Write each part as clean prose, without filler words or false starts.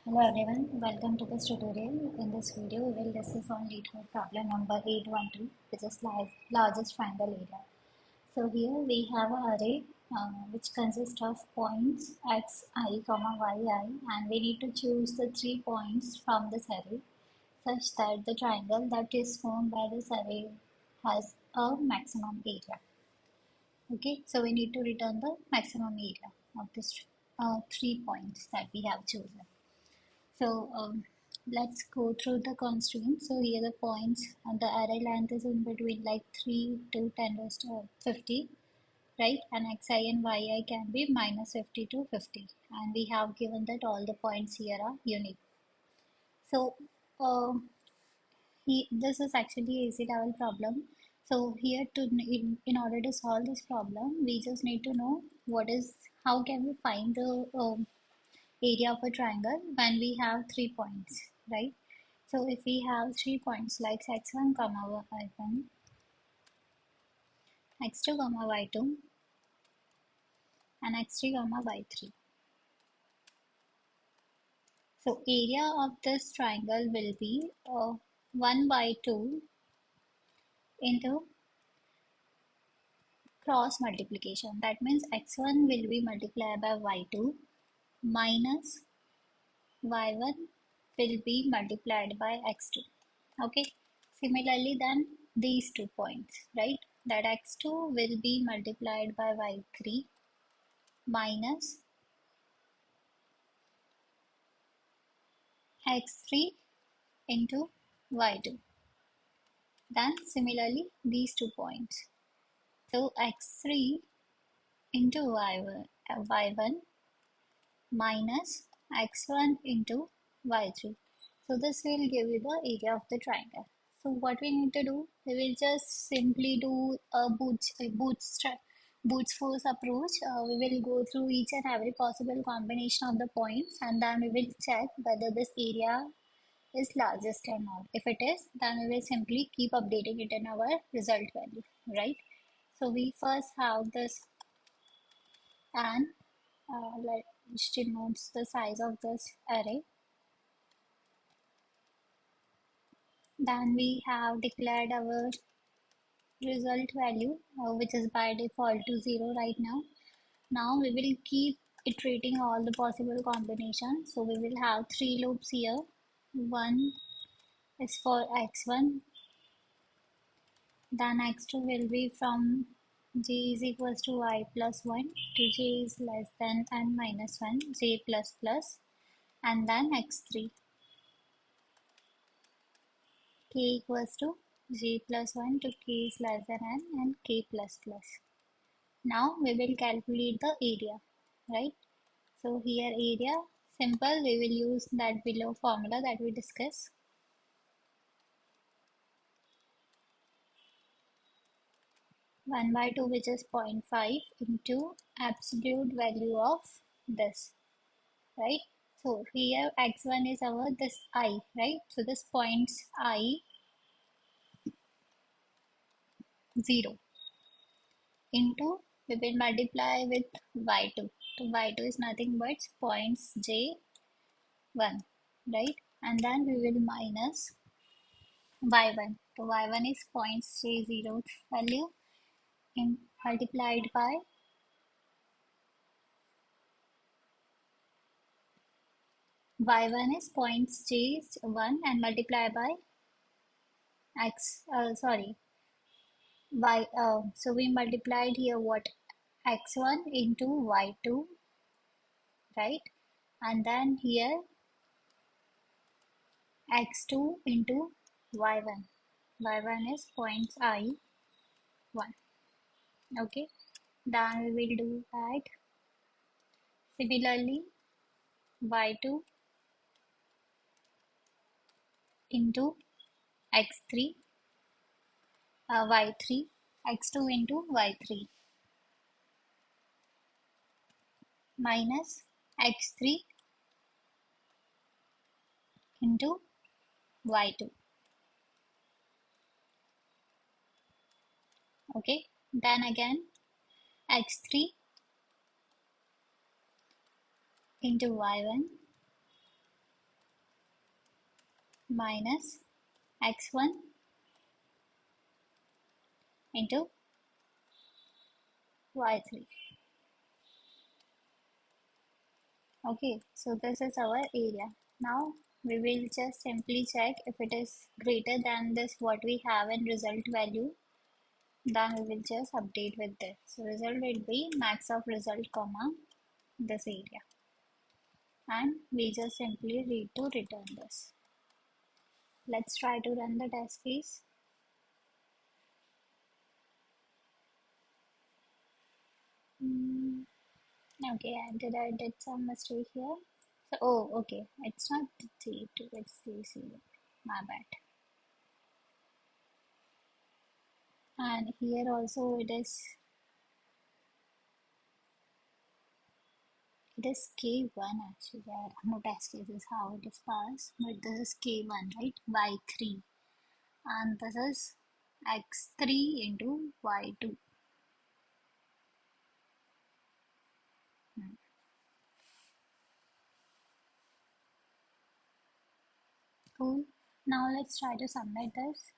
Hello everyone, welcome to this tutorial. In this video, we will discuss on LeetCode problem number 812, which is largest triangle area. So here we have an array which consists of points x, I, comma, y, I, and we need to choose the 3 points from this array such that the triangle that is formed by this array has a maximum area. Okay, so we need to return the maximum area of this 3 points that we have chosen. So let's go through the constraints. So here the points and the array length is in between like 3 to 10 raised to 50, right? And xi and yi can be minus 50 to 50. And we have given that all the points here are unique. So uh, this is actually a easy level problem. So here in order to solve this problem, we just need to know how can we find the area of a triangle when we have 3 points, right? So if we have 3 points like x1 comma y1, x2 comma y2, and x3 comma y3. So area of this triangle will be 1 by 2 into cross multiplication. That means x1 will be multiplied by y2 minus y1 will be multiplied by x2. Okay, similarly then these 2 points, right, that x2 will be multiplied by y3 minus x3 into y2. Then similarly these 2 points, so x3 into y1 minus x1 into y3. So this will give you the area of the triangle. So what we need to do, we will just simply do a boots force approach. We will go through each and every possible combination of the points, and then we will check whether this area is largest or not. If it is, then we will simply keep updating it in our result value, right? So we first have this, and which denotes the size of this array. Then we have declared our result value, which is by default to 0 right now. Now we will keep iterating all the possible combinations. So we will have 3 loops here. One is for x1, then x2 will be from j is equals to y plus 1 to j is less than n minus 1, j plus plus, and then x3 k equals to j plus 1 to k is less than n and k plus plus. Now we will calculate the area, right? So here area, simple, we will use that below formula that we discussed. 1 by 2, which is 0.5 into absolute value of this, right? So here x1 is our this I, right? So this points I 0 into, we will multiply with y2. So y2 is nothing but points j1, right? And then we will minus y1. So y1 is points j0 value in multiplied by y1 is points j1 and multiplied by so we multiplied here what, x1 into y2, right? And then here x2 into y1. y1 is points I1. Okay, then we will do that. Similarly, y2 into x3, y3, x2 into y3 minus x3 into y2. Okay, then again x3 into y1 minus x1 into y3. Okay, so this is our area. Now we will just simply check if it is greater than this what we have in result value, then we will just update with this. So result will be max of result comma this area, and we just simply need to return this. Let's try to run the test case. Okay, I did some mistake here. So, oh, okay, it's not C2, it's C0. My bad. And here also it is K1 actually. I have no test cases how it is passed, but this is K1, right? Y3, and this is X3 into Y2. Hmm. Cool. Now let's try to submit this.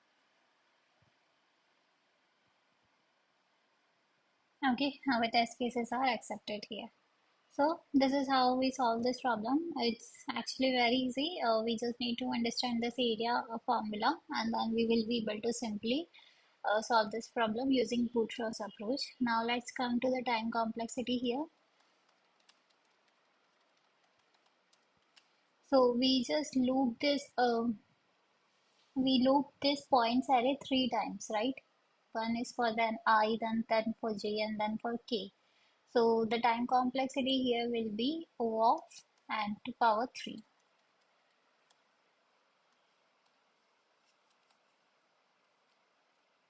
Okay, our test cases are accepted here. So this is how we solve this problem. It's actually very easy. We just need to understand this area formula, and then we will be able to simply solve this problem using brute force approach. Now let's come to the time complexity here. So we loop this points array three times, right? One is for then I, then for j, and then for k. So the time complexity here will be O of n to power 3.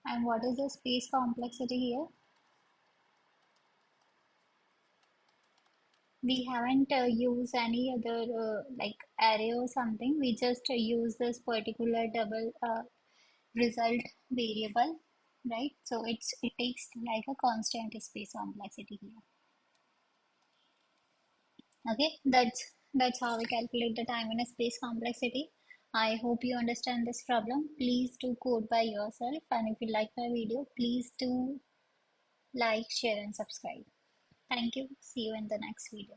And what is the space complexity here? We haven't used any other like array or something. We just use this particular double result variable, right? So it takes like a constant space complexity here. Okay, that's how we calculate the time and space complexity. I hope you understand this problem. Please do code by yourself, and if you like my video, please do like, share, and subscribe. Thank you. See you in the next video.